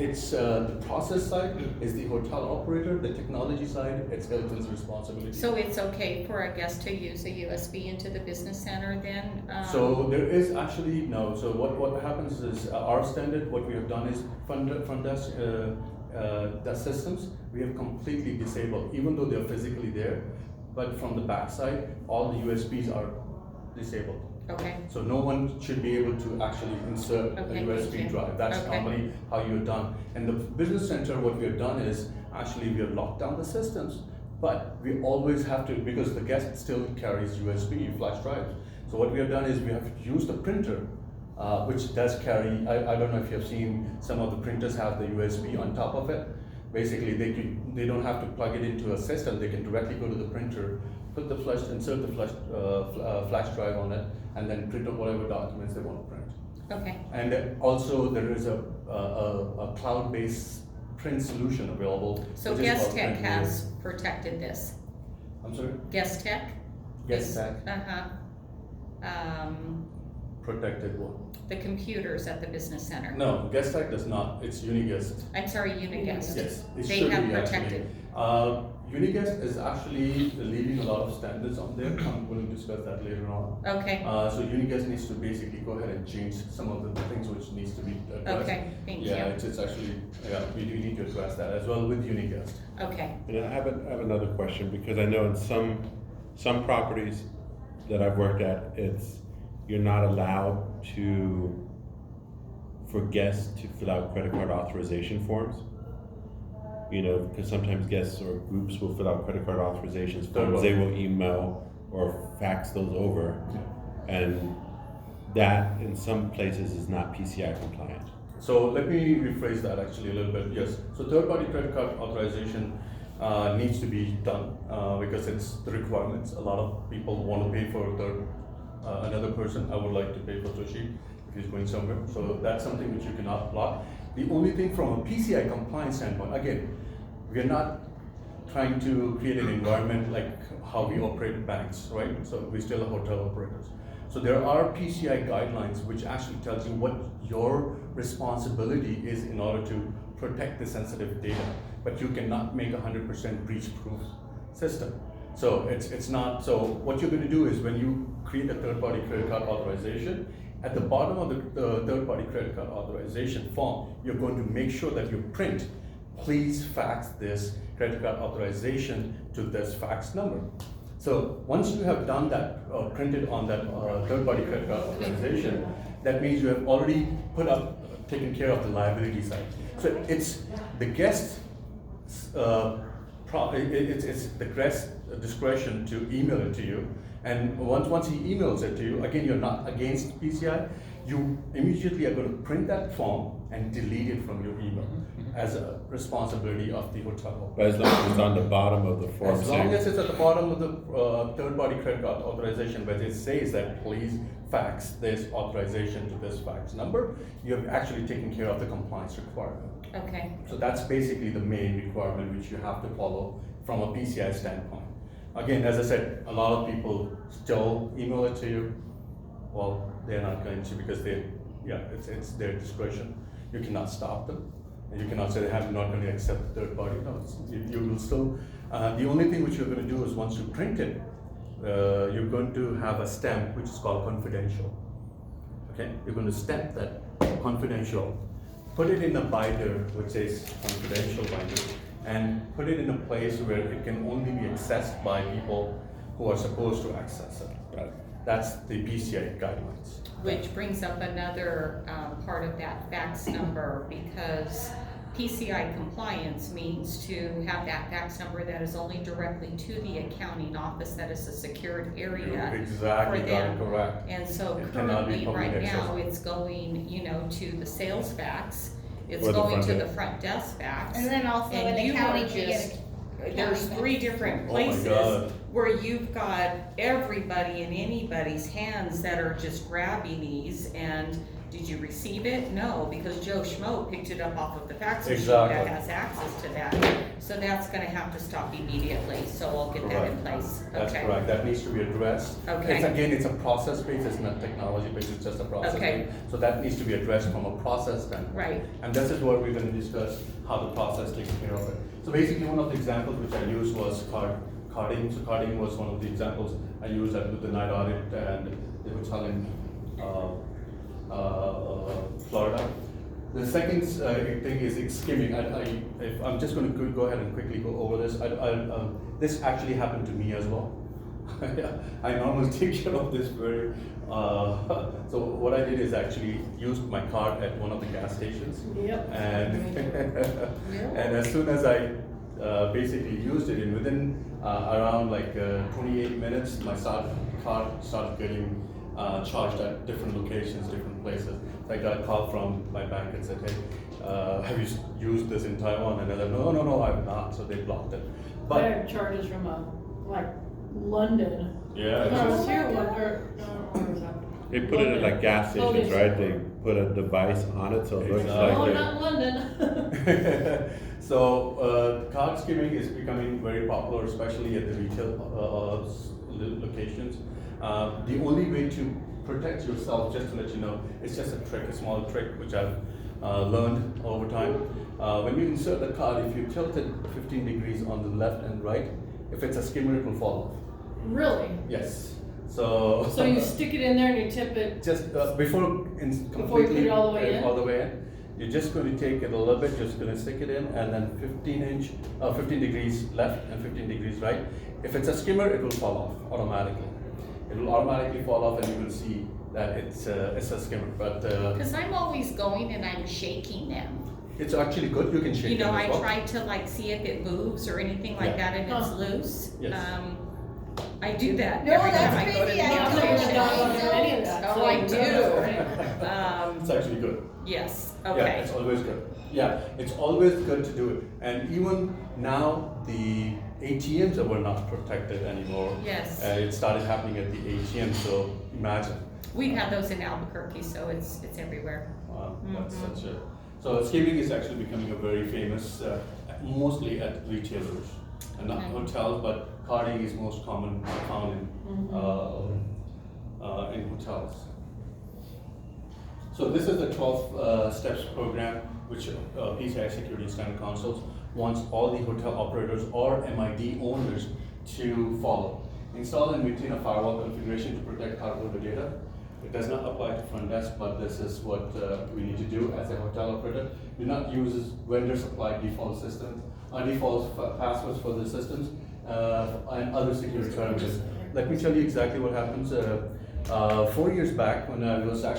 it's the process side is the hotel operator, the technology side, it's Hilton's responsibility. So it's okay for a guest to use a USB into the business center then? So there is actually, no, so what happens is our standard, what we have done is front desk, desk systems, we have completely disabled, even though they're physically there, but from the back side, all the USBs are disabled. Okay, So no one should be able to actually insert a Okay, thank USB you. drive. That's Okay. normally how you're done. And the business center, what we have done is, actually we have locked down the systems, but we always have to, because the guest still carries USB flash drives. So what we have done is we have used a printer, which does carry, I don't know if you have seen, some of the printers have the USB on top of it. Basically, they don't have to plug it into a system, they can directly go to the printer, put the flash, insert the flash drive on it, and then print out whatever documents they want to print. okay, And also there is a cloud-based print solution available. so which is Guest called Tech Print has protected this? View. I'm sorry? Guest Tech? Guest Tech Uh-huh. protected one. The computers at the business center? No, Guest Tech does not, it's Uniguest. I'm sorry, Uniguest? Yes, it They should have be protected. actually. Uniguest is actually leaving a lot of standards on there, I'm going to discuss that later on. Okay, So Uniguest needs to basically go ahead and change some of the things which needs to be addressed. okay, thank you. Yeah, it's actually, yeah, we do need to address that as well with Uniguest. Okay, And I have another question, because I know in some properties that I've worked at, you're not allowed for guests to fill out credit card authorization forms. You know, because sometimes guests or groups will fill out credit card authorizations forms, they will email or fax those over. And that in some places is not PCI compliant. So let me rephrase that actually a little bit, yes. So third-party credit card authorization needs to be done because it's the requirements. A lot of people want to pay for another person. I would like to pay for Toshi if he's going somewhere. So that's something which you cannot block. The only thing from a PCI compliance standpoint, again, we are not trying to create an environment like how we operate banks, right? So we still are hotel operators. So there are PCI guidelines which actually tells you what your responsibility is in order to protect the sensitive data, but you cannot make 100% breach-proof system. So it's not, so what you're going to do is when you create a third-party credit card authorization, at the bottom of the third-party credit card authorization form, you're going to make sure that you print, please fax this credit card authorization to this fax number. So once you have done that, printed on that third-party credit card authorization, that means you have already taken care of the liability side. So it's the guest, it's the guest discretion to email it to you. And once he emails it to you, again, you're not against PCI, you immediately are going to print that form and delete it from your email as a responsibility of the hotel. But as long as it's on the bottom of the form. As long as it's at the bottom of the third-party credit card authorization, where it says that please fax this authorization to this fax number, you have actually taken care of the compliance requirement. okay, So that's basically the main requirement which you have to follow from a PCI standpoint. Again, as I said, a lot of people still email it to you. Well, they're not going to because it's their discretion. You cannot stop them. And you cannot say I'm not going to accept the third party. No, you will still. The only thing which you're going to do is once you print it, you're going to have a stamp which is called confidential. Okay, you're going to stamp that confidential, put it in a binder which says confidential binder, and put it in a place where it can only be accessed by people who are supposed to access it. Got it. That's the PCI guidelines. which brings up another part of that fax number, because PCI compliance means to have that fax number that is only directly to the accounting office, that is a secured area. Exactly, for got them. it correct. And so It cannot be currently, public right now, access. it's going, to the sales fax, it's Or the going front to the desk. front desk fax. And then also And in you accounting, are we just, get there's accounting 3 fax. different Oh my places God. where you've got everybody in anybody's hands that are just grabbing these, and Did you receive it? No, because Joe Schmo picked it up off of the fax machine Exactly. that has access to that. So that's gonna have to stop immediately, so I'll get that in place. That's Okay. correct, that needs to be addressed. Okay. It's again, it's a process based, it's not technology based, it's just a process Okay. based. So that needs to be addressed from a process standpoint. Right. And this is what we're gonna discuss, how the process takes care of it. So basically, one of the examples which I used was carding. So carding was one of the examples I used with the night audit and the hotel in Florida. The second thing is skimming. I'm just going to go ahead and quickly go over this. This actually happened to me as well. I normally take care of this very. So what I did is actually used my card at one of the gas stations. Yep. And Yep. and as soon as I basically used it, and within around 28 minutes, my card started getting charged at different locations, different places. So I got a call from my bank and said, hey, have you used this in Taiwan? And I said, no, I've not. So they blocked it. I But have charges from like London. yeah, it's No, just- it's here, where was that? They put it at like gas stations, Logan. right? They put a device on it, so it looks Exactly. Oh, like not London. So card skimming is becoming very popular, especially at the retail locations. The only way to protect yourself, just to let you know, it's just a trick, a small trick which I've learned over time. When you insert the card, if you tilt it 15 degrees on the left and right, if it's a skimmer, it will fall off. Really? Yes. So. So you stick it in there and you tip it. Just before Before you put it all the way in? all the way in, you're just going to take it a little bit, just going to stick it in, and then 15 degrees left and 15 degrees right. If it's a skimmer, it will fall off automatically. It will automatically fall off, and you will see that it's a skimmer. But Cause I'm always going and I'm shaking them. it's actually good. You can shake You know, them as I well. try to see if it moves or anything like Yeah. that and it's Huh. loose. Yes. I do that No, every time that's I go to crazy. the I Yeah, don't so know you're what not it gonna is. do any of that. Oh, so I you do. know, right? It's actually good. Yes, Yeah, okay. it's always good. Yeah, it's always good to do it. And even now, the ATMs were not protected anymore. Yes. It started happening at the ATM, so imagine. We've had those in Albuquerque, so it's everywhere. Wow, that's Mhm. such a. So skimming is actually becoming a very famous, mostly at retailers and not Okay. hotels, but carding is most common found in hotels. So this is the 12 steps program, which PCI Security Standard Council wants all the hotel operators or MID owners to follow. Install and maintain a firewall configuration to protect cardholder data. It does not apply to front desk, but this is what we need to do as a hotel operator. Do not use vendor supplied default systems, default passwords for the systems, and other security parameters. Let me tell you exactly what happens. 4 years back, when I was actually